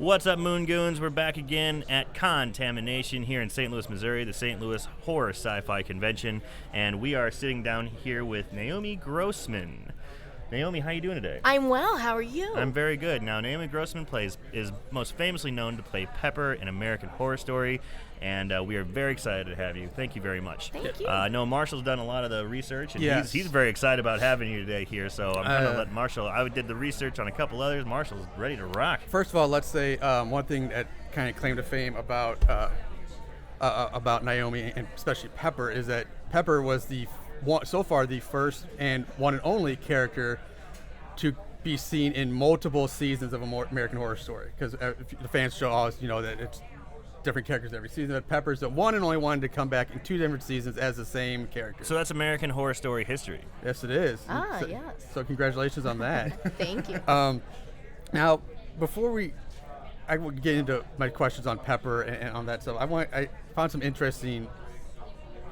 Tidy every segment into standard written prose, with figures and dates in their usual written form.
What's up, Moongoons? We're back again at Contamination here in St. Louis, Missouri, the St. Louis Horror Sci-Fi Convention, and we are sitting down here with Naomi Grossman. Naomi, how are you doing today? I'm well. How are you? I'm very good. Now, Naomi Grossman is most famously known to play Pepper in American Horror Story, and we are very excited to have you. Thank you very much. Thank you. I know Marshall's done a lot of the research, and Yes. he's very excited about having you today here, so I'm going to let Marshall. I did the research on a couple others. Marshall's ready to rock. First of all, let's say one thing that kind of claimed to fame about Naomi, and especially Pepper, is that Pepper was so far the first and one and only character to be seen in multiple seasons of American Horror Story, because the fans show always that it's different characters every season, but Pepper's the one and only one to come back in 2 different seasons as the same character. So that's American Horror Story history. Yes, it is. Yes. So congratulations on that. Thank you. Now, before I will get into my questions on Pepper and on that stuff, I found some interesting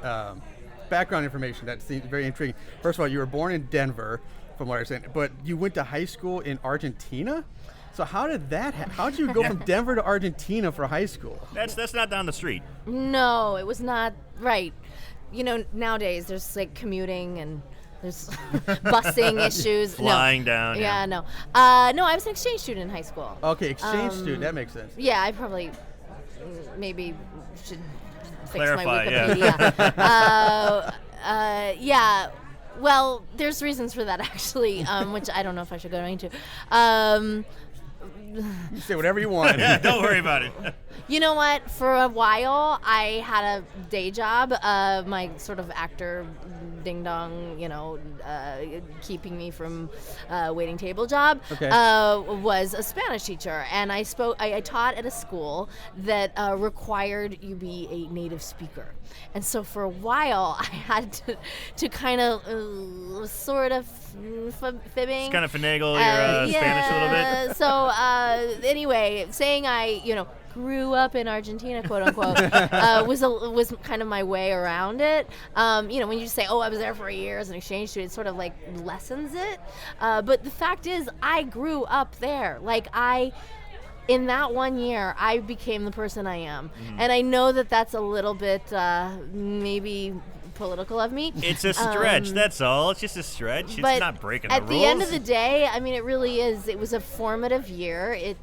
background information that seems very intriguing. First of all, you were born in Denver, from what I understand, but you went to high school in Argentina? So how did that how did you go from Denver to Argentina for high school? That's not down the street. No, it was not right. Nowadays there's like commuting and there's busing issues. Flying down. Yeah, no. No, I was an exchange student in high school. Okay, exchange student, that makes sense. Yeah, I probably maybe should fix Clarify, my Wikipedia. Yeah. Well, there's reasons for that actually, which I don't know if I should go into. You say whatever you want. Yeah, don't worry about it. You know what? For a while, I had a day job, my sort of actor ding-dong, keeping me from waiting table job, was a Spanish teacher. And I taught at a school that required you be a native speaker. And so for a while, I had to kind of sort of fibbing. Just kind of finagle your Spanish a little bit. So anyway, saying I, grew up in Argentina, quote unquote, was kind of my way around it. When you just say, I was there for a year as an exchange student, it sort of like lessens it. But the fact is, I grew up there. In that 1 year, I became the person I am. And I know that that's a little bit maybe political of me. It's a stretch, that's all. It's just a stretch. It's not breaking the rules. At the end of the day, it really is. It was a formative year.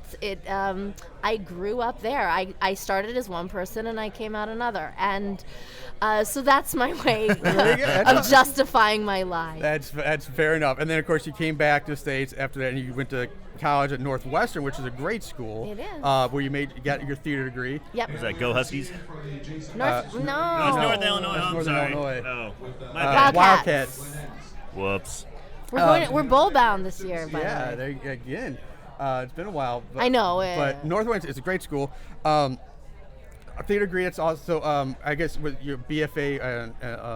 I grew up there. I started as one person and I came out another. And so that's my way of justifying my life. That's fair enough. And then, of course, you came back to the States after that, and you went to college at Northwestern, which is a great school. It is. Where you got your theater degree. Yep. Was that Go Huskies? No. No, it's North Illinois. That's I'm Northern sorry. Illinois. Oh, my bad. Wildcats. Whoops. We're bowl bound this year. By Yeah, the way. again. It's been a while. But, I know. But Northwestern is a great school. A theater degree, it's also, I guess, with your BFA,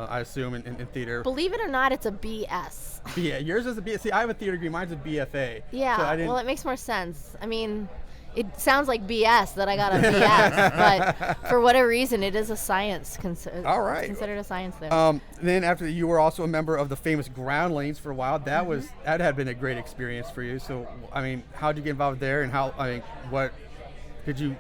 I assume, in theater. Believe it or not, it's a BS. Yeah, yours is a BS. See, I have a theater degree. Mine's a BFA. Yeah, so well, it makes more sense. It sounds like BS that I got a BS, but for whatever reason, it is a science. All right. It's considered a science there. Then after you were also a member of the famous Groundlings for a while. That had been a great experience for you. So, how did you get involved there, and what did you?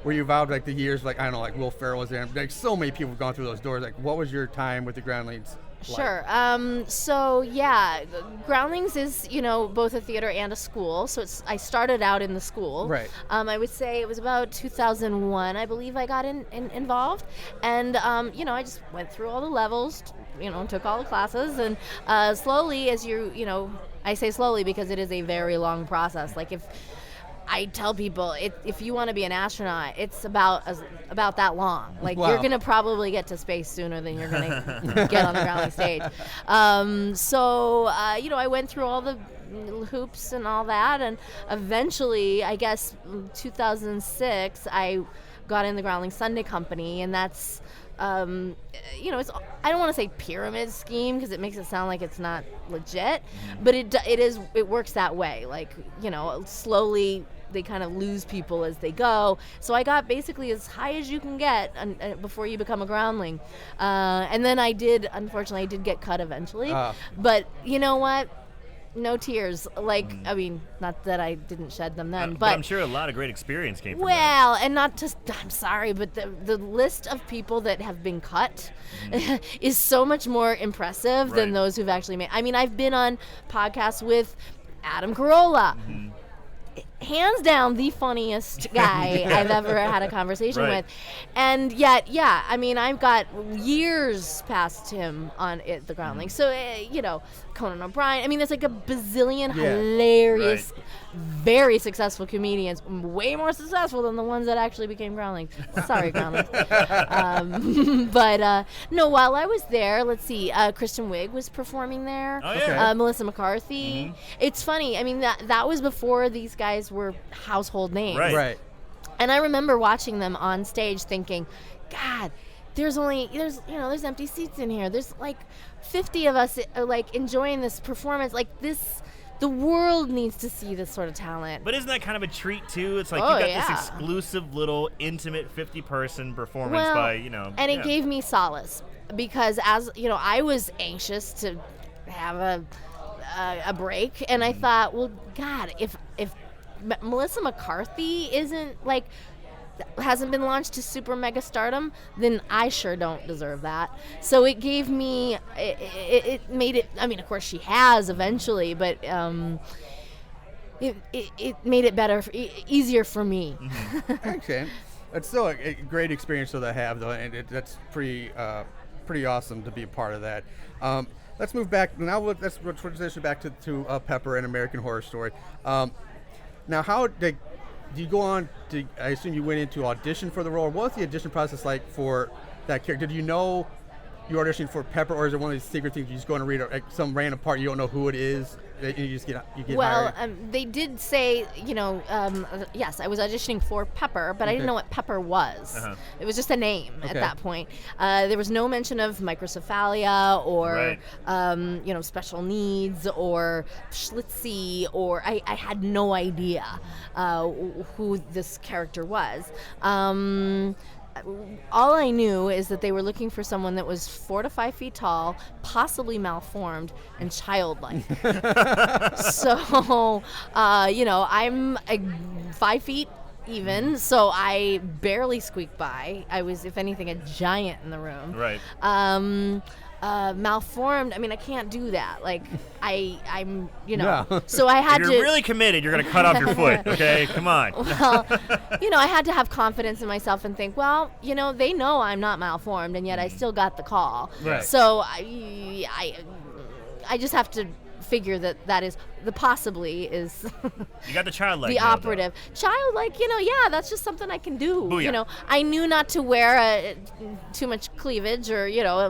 Were you involved the years Will Ferrell was there? So many people have gone through those doors. What was your time with the Groundlings like? Sure. So yeah, Groundlings is both a theater and a school. So I started out in the school. Right. I would say it was about 2001, I believe, I got involved, and I just went through all the levels, took all the classes, and slowly, as I say slowly because it is a very long process. If I tell people, if you want to be an astronaut, it's about that long. Wow. You're going to probably get to space sooner than you're going to get on the grounding stage. I went through all the hoops and all that, and eventually, I guess, 2006, I got in the Groundling Sunday Company, and that's it's, I don't want to say pyramid scheme because it makes it sound like it's not legit, but it works that way. Slowly they kind of lose people as they go. So I got basically as high as you can get before you become a groundling, and then unfortunately I did get cut eventually. But you know what? no tears. Like, I mean, not that I didn't shed them then, but I'm sure a lot of great experience came from that. Well, and not just, I'm sorry, but the list of people that have been cut is so much more impressive than those who've actually made. I mean, I've been on podcasts with Adam Carolla. Hands down the funniest guy I've ever had a conversation with. And yet, I mean, I've got years past him on The Groundlings. So, you know, Conan O'Brien. I mean, there's like a bazillion hilarious, very successful comedians, way more successful than the ones that actually became Groundlings. Sorry, Groundlings. But no, while I was there, let's see, Kristen Wiig was performing there. Oh, yeah. Melissa McCarthy. It's funny. I mean, that was before these guys were household names. Right. And I remember watching them on stage thinking, God, there's empty seats in here. There's like 50 of us like enjoying this performance. Like this, the world needs to see this sort of talent. But isn't that kind of a treat too? It's like you got this exclusive little intimate 50-person performance by, you know. And it gave me solace because, as you know, I was anxious to have a break, and I thought, well, God, if Melissa McCarthy hasn't been launched to super mega stardom, then I sure don't deserve that. So it gave me, it made it, I mean, of course she has eventually, but it made it better, easier for me. Okay. It's still a great experience to have, though, and that's pretty awesome to be a part of that. Let's move back. Now let's transition back to Pepper and American Horror Story. Now, how did you go on to, I assume you went into audition for the role. What was the audition process like for that character? Did you know you auditioned for Pepper, or is it one of these secret things you just go and read some random part, you don't know who it is, and you just get hired? They did say, yes, I was auditioning for Pepper, but I didn't know what Pepper was. It was just a name at that point. There was no mention of microcephalia or special needs or Schlitzie, or I had no idea who this character was. All I knew is that they were looking for someone that was 4 to 5 feet tall, possibly malformed, and childlike. So, I'm 5 feet even, so I barely squeaked by. I was, if anything, a giant in the room. Right. Malformed, I mean, I can't do that. Like, I'm. No. So I had if to. You're really committed. You're going to cut off your foot, okay? Come on. Well, I had to have confidence in myself and think, well, they know I'm not malformed, and yet I still got the call. Right. So I just have to figure that is the possibly is you got the childlike the operative childlike, that's just something I can do. Booyah. I knew not to wear too much cleavage or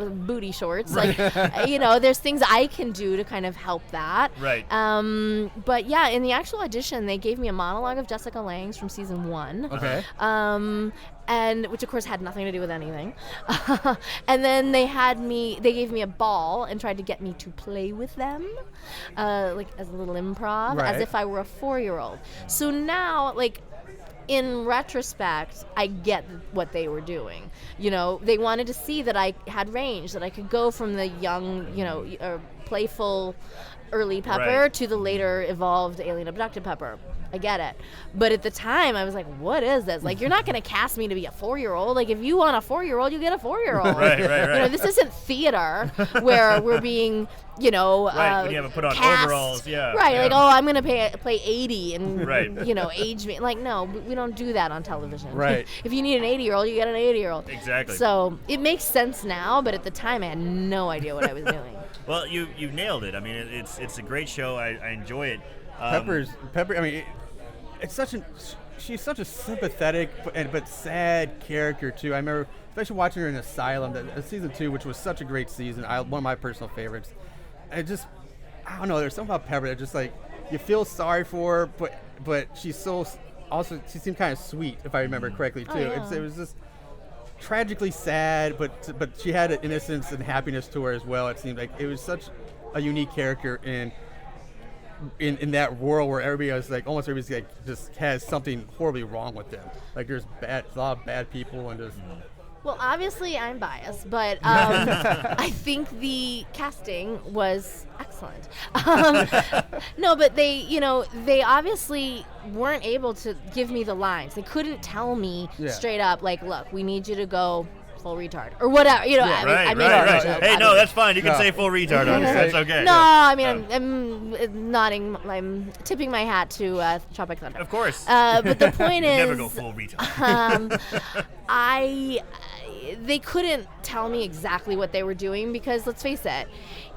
booty shorts. Like there's things I can do to kind of help that. Right. But yeah, in the actual audition they gave me a monologue of Jessica Lange's from season 1. Okay. And which of course had nothing to do with anything. And then they gave me a ball and tried to get me to play with them, like as a little improv, as if I were a 4-year-old. So now, like, in retrospect, I get what they were doing. They wanted to see that I had range, that I could go from the young, playful early Pepper to the later evolved alien abducted Pepper. I get it. But at the time, I was like, what is this? Like, you're not going to cast me to be a 4-year-old. Like, if you want a 4-year-old, you get a 4-year-old. Right. This isn't theater where we're being, when you have to put on cast. Overalls, Right, yeah. like, I'm going to play 80 and, Right. age me. Like, no, we don't do that on television. Right. If you need an 80-year-old, you get an 80-year-old. Exactly. So it makes sense now, but at the time, I had no idea what I was doing. Well, you nailed it. I mean, it's a great show. I enjoy it. Pepper. I mean, she's such a sympathetic but sad character too. I remember, especially watching her in Asylum, season 2, which was such a great season. One of my personal favorites. I don't know. There's something about Pepper that just like you feel sorry for her, but she's so also she seemed kind of sweet, if I remember correctly too. Oh, yeah. It was just tragically sad, but she had an innocence and happiness to her as well. It seemed like it was such a unique character in that world where everybody's like just has something horribly wrong with them. Like there's a lot of bad people and just. Well, obviously I'm biased, but I think the casting was excellent. Excellent. No, but they obviously weren't able to give me the lines. They couldn't tell me straight up, like, look, we need you to go full retard or whatever. I made a joke. Hey, no, that's fine. You can say full retard on it. That's okay. No, I mean, I'm nodding. I'm tipping my hat to Tropic Thunder. Of course. But the point is, never go full retard. They couldn't tell me exactly what they were doing because, let's face it,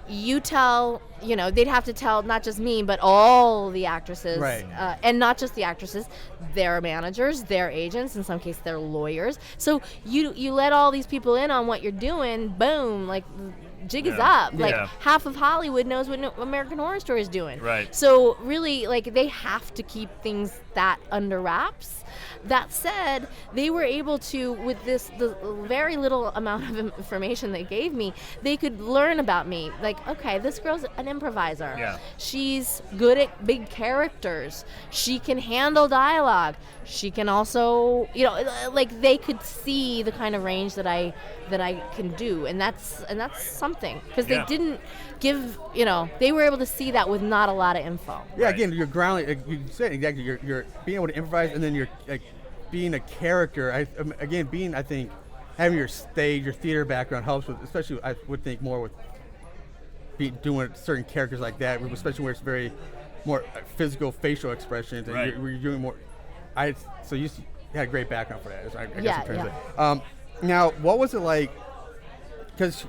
they'd have to tell not just me, but all the actresses, right. And not just the actresses, their managers, their agents, in some cases their lawyers. So you let all these people in on what you're doing, boom, like jig is up. Like half of Hollywood knows what American Horror Story is doing. Right. So really, like, they have to keep things that under wraps. That said, they were able to, with the very little amount of information they gave me, they could learn about me. Like, okay, this girl's an improviser. Yeah. She's good at big characters. She can handle dialogue. She can also, like, they could see the kind of range that I can do, and that's something, because they didn't give, they were able to see that with not a lot of info. Yeah, right. Again, you're grounding. You said exactly. You're being able to improvise, and then you're like being a character. I think having your stage, your theater background helps with, especially I would think more with doing certain characters like that, especially where it's very more physical, facial expressions, and you're doing more. So you had a great background for that. I guess in terms of now, what was it like? Because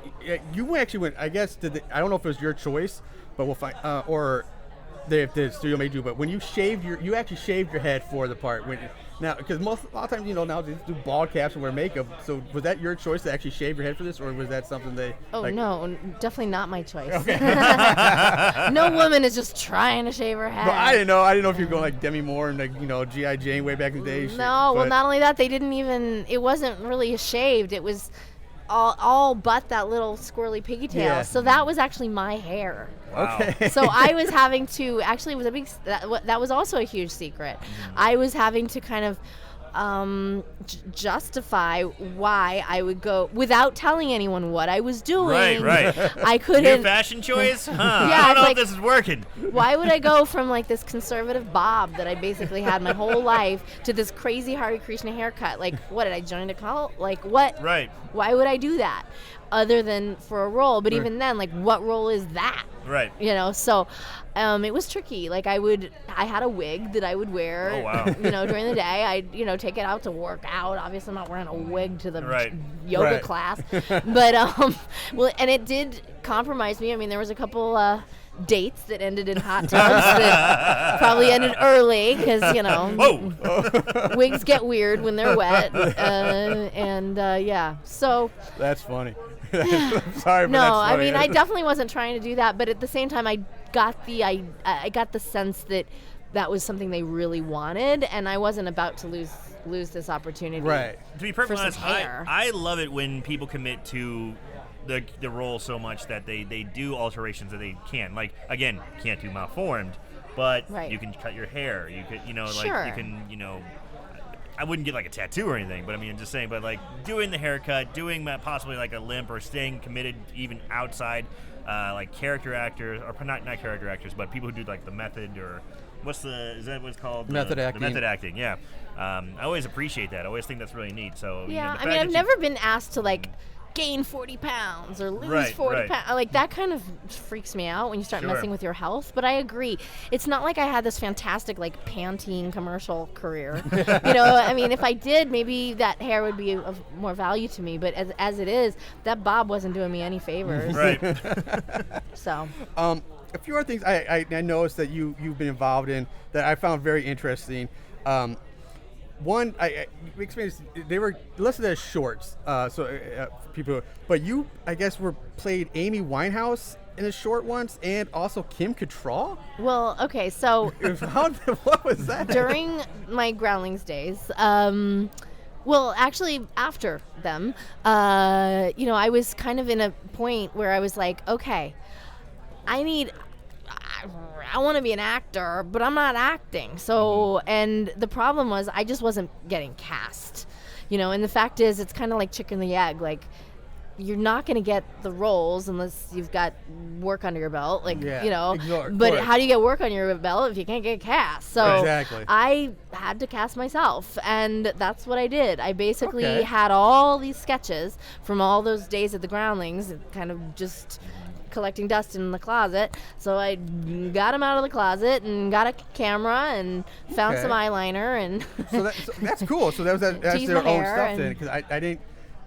you actually went. I guess I don't know if it was your choice, but we'll find. Or if the studio made you. But when you actually shaved your head for the part. Now, because a lot of times, now they do bald caps and wear makeup. So was that your choice to actually shave your head for this, or was that something they? Oh, no, definitely not my choice. Okay. No woman is just trying to shave her head. But I didn't know if you were going like Demi Moore and like G.I. Jane way back in the day. No, well, not only that, they didn't even. It wasn't really shaved. It was all but that little squirrely pigtail. Yeah. So that was actually my hair. Wow. Okay. So I was having to, actually it was a big, that was also a huge secret. I was having to kind of justify why I would go without telling anyone what I was doing. Right. I couldn't. Your fashion choice? Huh. Yeah, I don't know like, if this is working. Why would I go from like this conservative bob that I basically had my whole life to this crazy Hare Krishna haircut? Like, what, did I join a cult? Like, what? Right. Why would I do that? Other than for a role, but even then, like, what role is that? Right. So it was tricky. Like, I had a wig that I would wear. Oh, wow. During the day. I'd take it out to work out. Obviously, I'm not wearing a wig to the yoga class, but and it did compromise me. I mean, there was a couple dates that ended in hot tubs that probably ended early because wigs get weird when they're wet, so that's funny. I'm sorry, but no, that's funny. I mean, I definitely wasn't trying to do that, but at the same time, I got the sense that was something they really wanted, and I wasn't about to lose this opportunity. Right. To be perfectly honest, I love it when people commit to the role so much that they do alterations that they can. Like, again, can't do malformed, but you can cut your hair. You could, sure. like, you can, I wouldn't get like a tattoo or anything, but I mean, I'm just saying, but like doing the haircut, doing possibly like a limp, or staying committed even outside, like character actors, or not character actors, but people who do like the method, or is that what it's called? Method acting. The method acting, yeah. I always appreciate that. I always think that's really neat. So yeah, I mean, I've never been asked to like gain 40 pounds or lose 40 pounds. Like, that kind of freaks me out when you start messing with your health. But I agree. It's not like I had this fantastic, like, Pantene commercial career. I mean, if I did, maybe that hair would be of more value to me. But as it is, that bob wasn't doing me any favors. Right. So. A few other things I noticed that you've been involved in that I found very interesting. One, I experienced, they were listed as shorts, people. But you, I guess, played Amy Winehouse in a short once, and also Kim Cattrall. Well, okay, so what was that? During my Groundlings days, well, actually, after them, I was kind of in a point where I was like, okay, I want to be an actor, but I'm not acting. So, and the problem was I just wasn't getting cast, and the fact is it's kind of like chicken and the egg. Like, you're not going to get the roles unless you've got work under your belt, like, but how do you get work on your belt if you can't get cast? So exactly. I had to cast myself, and that's what I did. I basically had all these sketches from all those days at the Groundlings, kind of just collecting dust in the closet. So I got them out of the closet and got a camera and found some eyeliner and so that's cool. So that's their own stuff then, because I didn't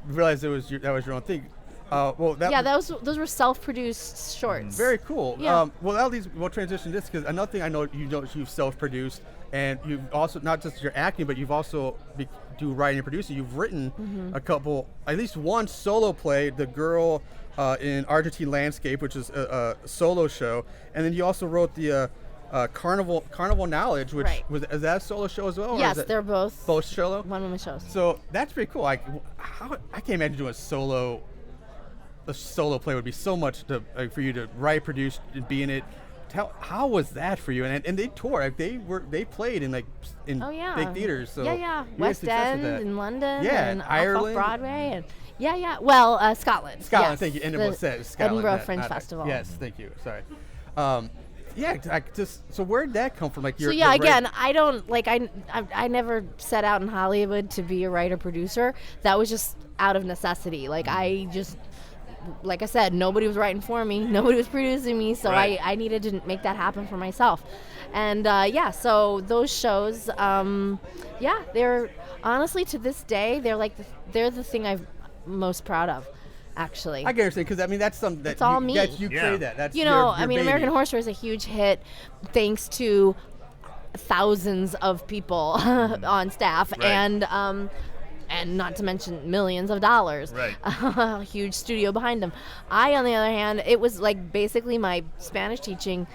realize that was your own thing. Those were self-produced shorts. Very cool. Yeah. We'll transition this, because another thing I know you've self-produced, and you've also, not just your acting, but you've also do writing and producing. You've written a couple, at least one solo play, The Girl in Argentina Landscape, which is a solo show, and then you also wrote the Carnival Knowledge, which is that a solo show as well? Yes, they're both solo. One-woman shows. So that's pretty cool. I can't imagine doing a solo play would be so much for you to write, produce, and be in it. How was that for you? And they toured. They played in big theaters. So West End in London. Yeah, and Ireland, off Broadway, and Well, Scotland. Scotland. Yes. Thank you. Edinburgh Scotland. Edinburgh Fringe Festival. Yes, thank you. Sorry. So where did that come from? Like I don't I never set out in Hollywood to be a writer producer. That was just out of necessity. Like I said, nobody was writing for me, nobody was producing me, so I needed to make that happen for myself. And so those shows, they're honestly, to this day, they're the thing I'm most proud of. Actually, I get what you're saying, because that's something that it's all me. You created that. That's your baby. American Horror Story is a huge hit thanks to thousands of people on staff, and not to mention millions of dollars. Right. A huge studio behind them. I, on the other hand, it was like basically my Spanish teaching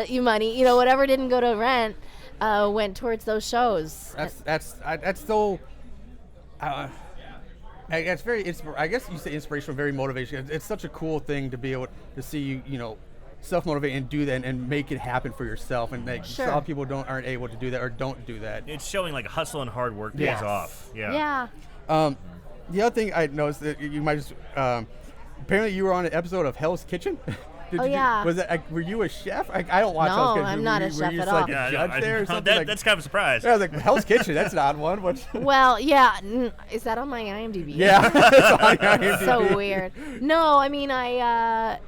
money. Whatever didn't go to rent went towards those shows. That's so. It's very. I guess you say inspirational, very motivational. It's such a cool thing to be able to see you, self-motivate and do that and make it happen for yourself. And some people aren't able to do that or don't do that. It's showing like hustle and hard work pays off. Yeah. The other thing I noticed that you might just apparently you were on an episode of Hell's Kitchen. Was that? Were you a chef? I don't watch Hell's Kitchen. No, I'm not a chef at all. Like a judge there or something? That's kind of a surprise. I was like, Hell's Kitchen. That's an odd one. Well, is that on my IMDb? Yeah, it's on IMDb. So weird. No, I mean,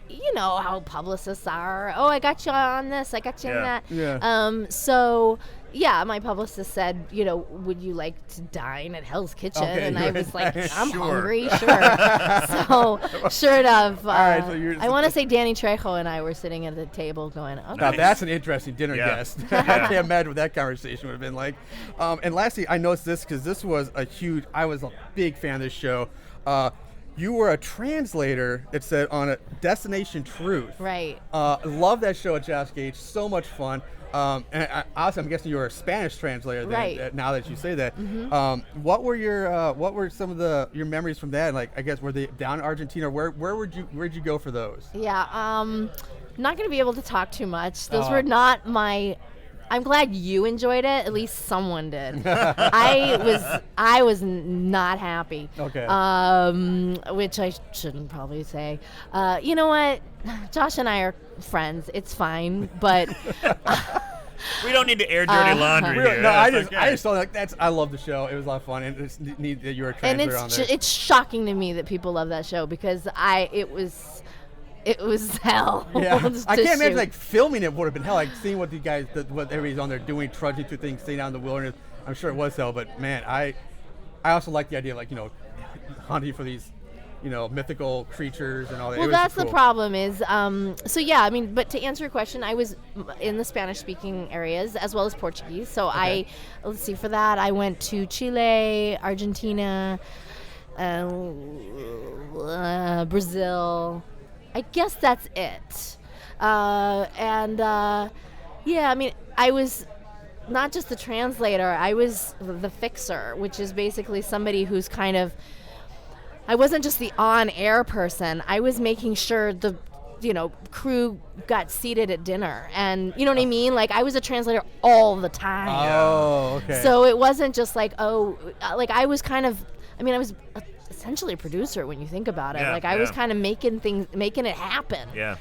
you know how publicists are. Oh, I got you on this. I got you on that. Yeah. So. Yeah, my publicist said, would you like to dine at Hell's Kitchen? Okay, and I was like, I'm Sure. hungry, sure. So, sure enough. All right, so I want to say Danny Trejo and I were sitting at the table going, okay. Now, that's an interesting dinner guest. I can't imagine what that conversation would have been like. And lastly, I noticed this because this was I was a big fan of this show. You were a translator, it said, on a Destination Truth. Right. Love that show at Josh Gage. So much fun. And also, I'm guessing you were a Spanish translator then, right. Now that you say that. Mm-hmm. What were some of your memories from that? Like, I guess, were they down in Argentina? Where'd you go for those? Yeah, not going to be able to talk too much. Those were not my. I'm glad you enjoyed it. At least someone did. I was not happy. Okay. Which I shouldn't probably say. You know what? Josh and I are friends. It's fine, but we don't need to air dirty laundry here. No, I just thought I love the show. It was a lot of fun, and it's neat that you were a translator on there. It's shocking to me that people love that show because it was hell. Yeah. I can't imagine like filming it would have been hell. Like seeing what what everybody's on there doing, trudging through things, staying out in the wilderness. I'm sure it was hell, but man, I also like the idea of hunting for these mythical creatures and all that. Well, that's cool. The problem is, but to answer your question, I was in the Spanish-speaking areas as well as Portuguese. So okay. Let's see, for that I went to Chile, Argentina, Brazil. I guess that's it. I was not just the translator, I was the fixer, which is basically somebody who's kind of, I wasn't just the on-air person. I was making sure the, crew got seated at dinner. And you know what I mean? Like, I was a translator all the time. Oh, okay. So it wasn't just like, I was kind of, I was essentially a producer when you think about it. Yeah, Like I was yeah. kind of making it happen. Yeah.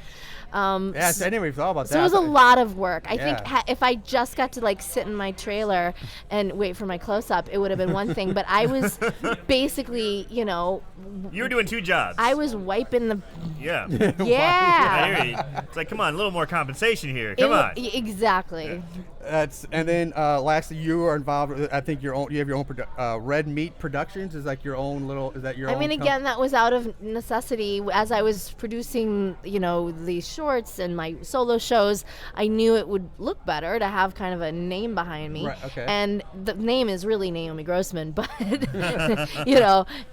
Yes, I didn't even thought about that. So it was a lot of work. I think Yeah. if I just got to like sit in my trailer and wait for my close-up, it would have been one thing. But I was basically, You were doing 2 jobs. I was wiping the Yeah. yeah. I hear you. It's like, come on, a little more compensation here. Come on. Exactly. And then lastly, you are involved with, I think, you have your own Red Meat Productions. Is like your own little. Is that your own? I mean, again, that was out of necessity. As I was producing, these shorts and my solo shows, I knew it would look better to have kind of a name behind me. Right, okay. And the name is really Naomi Grossman, but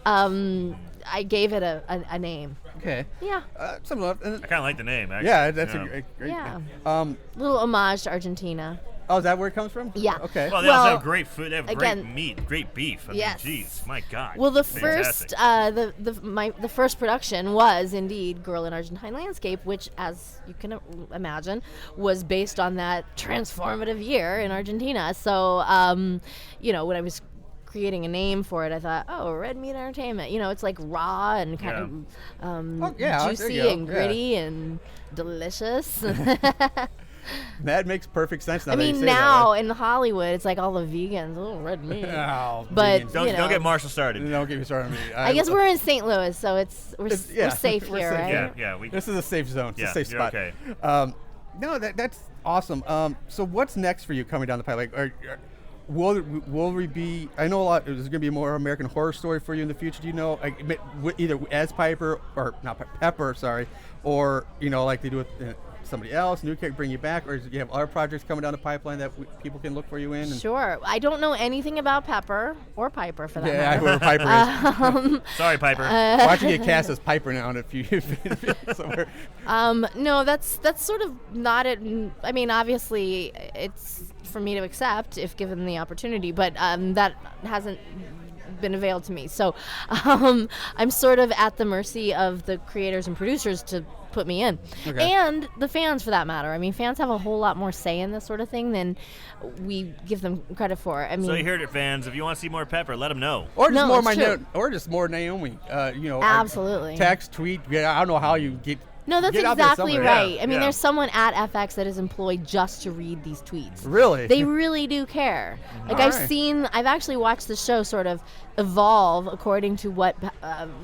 I gave it a name. Okay. Yeah. Something like, I kind of like the name, actually. yeah, that's Yeah. a great Yeah. name. Little homage to Argentina. Oh, is that where it comes from? Yeah. Okay. Well, they also Well, have great food. They have again- great meat, great beef. I mean, Yes. geez, my God. Well, the Fantastic. first the first production was indeed Girl in Argentine Landscape, which, as you can imagine, was based on that transformative year in Argentina. So, when I was creating a name for it, I thought, oh, Red Meat Entertainment. It's like raw and kind of yeah, there you juicy go. and gritty and delicious. That makes perfect sense. Now I that you mean, say that now way. in Hollywood, it's like all the vegans, oh, red meat. Oh, But vegans. don't get Marshall started. Don't get me started on me. I guess we're in St. Louis, so we're yeah, safe we're here, safe. right? Yeah. This is a safe zone. It's Yeah, a safe you're spot. okay. No, that's awesome. So what's next for you coming down the pipe? Like, will we be? I know a lot. There's going to be more American Horror Story for you in the future. Do you know, like, either as Piper or not Pepper? Sorry, or like they do with somebody else, new character, bring you back, or do you have other projects coming down the pipeline that people can look for you in? And Sure. I don't know anything about Pepper or Piper for that yeah, matter. whoever Piper is. Sorry, Piper. Watching you cast as Piper now in a few somewhere. No, that's sort of not it. I mean, obviously, it's for me to accept if given the opportunity, but that hasn't been availed to me. So I'm sort of at the mercy of the creators and producers to put me in. Okay. And the fans, for that matter. I mean, fans have a whole lot more say in this sort of thing than we give them credit for. I mean, So you heard it, fans. If you want to see more Pepper, let them know. Or just No, more it's true. or just more Naomi. Absolutely. Text, tweet. Yeah, I don't know how you get. no, that's get out there exactly somewhere. right. Yeah, I mean, yeah. there's someone at FX that is employed just to read these tweets. Really? They really do care. Like Alright. I've actually watched the show sort of evolve according to what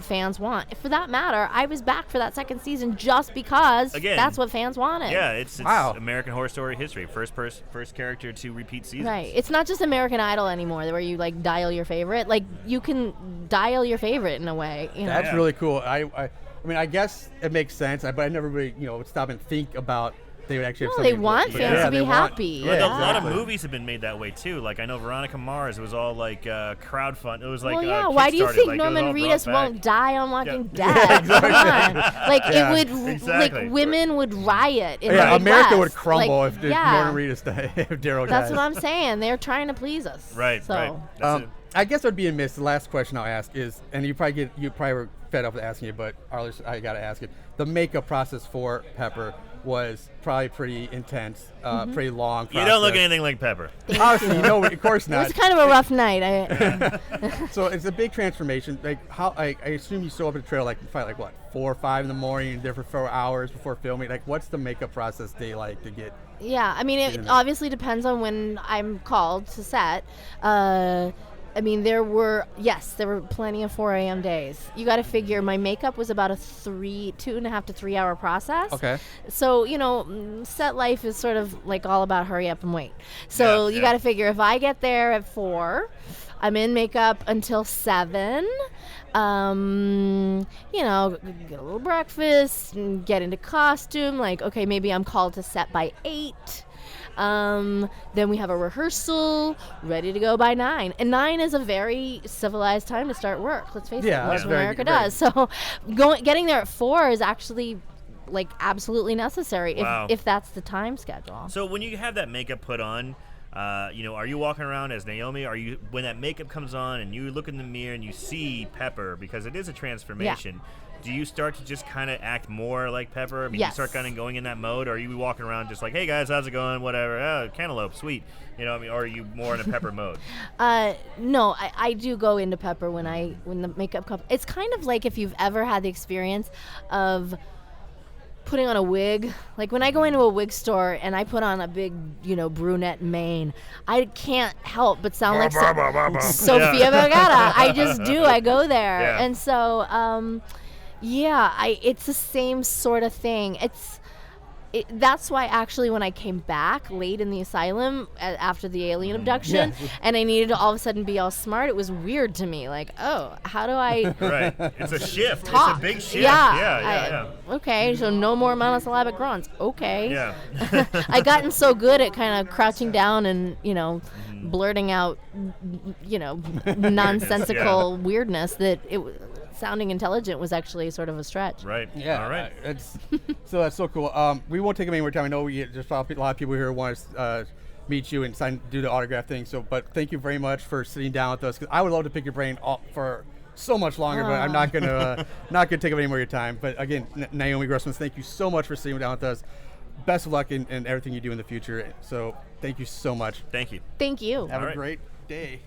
fans want. For that matter, I was back for that second season just because Again, that's what fans wanted. Yeah, it's Wow. American Horror Story history. First character to repeat seasons. Right. It's not just American Idol anymore where you like dial your favorite. Like you can dial your favorite in a way. That's Yeah. really cool. I mean, I guess it makes sense, but I never really, would stop and think about they would actually have No, they something. want fans yeah, to be they want- happy. Yeah, Like, a lot of exactly. movies have been made that way too. Like I know Veronica Mars. It was all like crowdfund. It was like well, yeah. Why do you Kickstarted, think like, it was Norman all Reedus brought won't back. die on Walking Yeah. Dead? Come on. Like Yeah. it would, Exactly. like women would riot in Yeah, the America would Midwest. crumble Like, if yeah. Norman Reedus died. If Daryl That's died. what I'm saying. They're trying to please us. Right. So. Right. That's it. I guess I'd be amiss. The last question I'll ask is, and you probably were fed up with asking it, but Arliss, I got to ask it. The makeup process for Pepper was probably pretty intense, pretty long. You don't look process. anything like Pepper. Obviously, of course It not. was kind of a rough night. So it's a big transformation. Like how I assume you show up at the trailer like what 4 or 5 in the morning, you're there for 4 hours before filming. Like what's the makeup process day like to get? Yeah, I mean, it obviously depends on when I'm called to set. I mean, there were plenty of 4 a.m. days. You got to figure my makeup was about a 2.5 to 3 hour process. Okay. So, set life is sort of like all about hurry up and wait. So Yeah, you yeah. got to figure if I get there at 4, I'm in makeup until 7. Get a little breakfast, and get into costume. Like, okay, maybe I'm called to set by 8. Then we have a rehearsal, ready to go by 9. And 9 is a very civilized time to start work. Let's face Yeah, it, most it's of very- America very- does. So getting there at 4 is actually like absolutely necessary Wow. if that's the time schedule. So when you have that makeup put on, Are you walking around as Naomi? Are you, when that makeup comes on and you look in the mirror and you see Pepper, because it is a transformation, do you start to just kind of act more like Pepper? I mean, you start kind of going in that mode, or are you walking around just like, hey guys, how's it going? Whatever. Oh, cantaloupe, sweet. Or are you more in a Pepper mode? No, I do go into Pepper when the makeup comes. It's kind of like if you've ever had the experience of putting on a wig. Like when I go into a wig store and I put on a big, brunette mane, I can't help but sound like Sofia Vergara. I just do. I go there. Yeah. And so, it's the same sort of thing. That's why actually when I came back late in the asylum after the alien abduction and I needed to all of a sudden be all smart, it was weird to me. Like, oh, how do I Right. It's a shift. talk? It's a big shift. Yeah. Okay, so no more monosyllabic grunts. Okay. Yeah. I gotten so good at kind of crouching down and, blurting out, nonsensical weirdness that sounding intelligent was actually sort of a stretch. Right. Yeah. All right. That's so cool. We won't take up any more time. I know there's a lot of people here who want to meet you and do the autograph thing. But thank you very much for sitting down with us. 'Cause I would love to pick your brain for so much longer, but I'm not gonna take up any more of your time. But again, Naomi Grossman, thank you so much for sitting down with us. Best of luck in everything you do in the future. So thank you so much. Thank you. Thank you. Have All a right. great day.